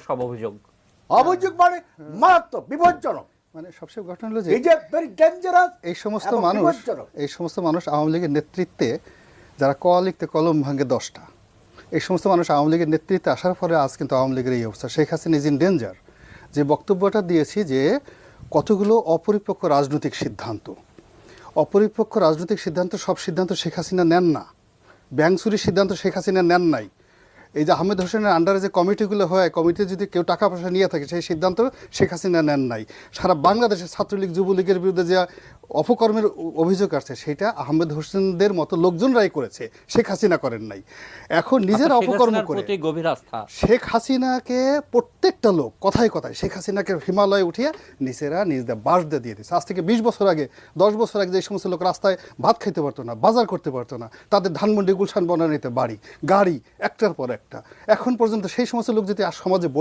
সব অভিযোগ অভিযোগ মানে মারাত্মক বিপজ্জনক, মানে সবচেয়ে ঘটনা হলো যে এই যে ভেরি ডেঞ্জারাস। এই সমস্ত মানুষ আওয়ামী লীগের নেতৃত্বে যারা ক লিখতে কলম ভাঙে 10টা, এই সমস্ত মানুষ আওয়ামী লীগের নেতৃত্বে আসার পরে আজ কিন্তু আওয়ামী লীগের এই অবস্থা। Sheikh Hasina is in danger. যে বক্তব্যটা দিয়েছি যে কতগুলো অপরিপক্ক রাজনৈতিক সিদ্ধান্ত, সব সিদ্ধান্ত শেখ হাসিনা নেন না। ব্যাংক চুরির সিদ্ধান্ত শেখ হাসিনা নেন নাই। এই যে আহমেদ হোসেনের আন্ডারে যে কমিটিগুলো হয়, কমিটি যদি কেউ টাকা পয়সা নিয়ে থাকে সেই সিদ্ধান্ত শেখ হাসিনা নেন নাই। সারা বাংলাদেশের ছাত্রলীগ যুবলীগের বিরুদ্ধে যে অপকর্মের অভিযোগ আসছে সেটা আহমেদ হোসেনদের মতো লোকজনরাই করেছে, শেখ হাসিনা করেন নাই। এখন নিজের অপকর্ম করে গভীর আস্থা শেখ হাসিনাকে প্রত্যেকটা লোক কথায় কথায় শেখ হাসিনাকে হিমালয়ে উঠিয়ে নিচেরা নিজেদের বাস দিয়ে দিয়েছে। আজ থেকে 20 বছর আগে 10 বছর আগে যে সমস্ত লোক রাস্তায় ভাত খাইতে পারতো না, বাজার করতে পারতো না, তাদের ধানমন্ডি গুলশান বনানীতে বাড়ি গাড়ি একটার পর একটা, এখন পর্যন্ত সেই সমস্ত লোক যদি আর সমাজে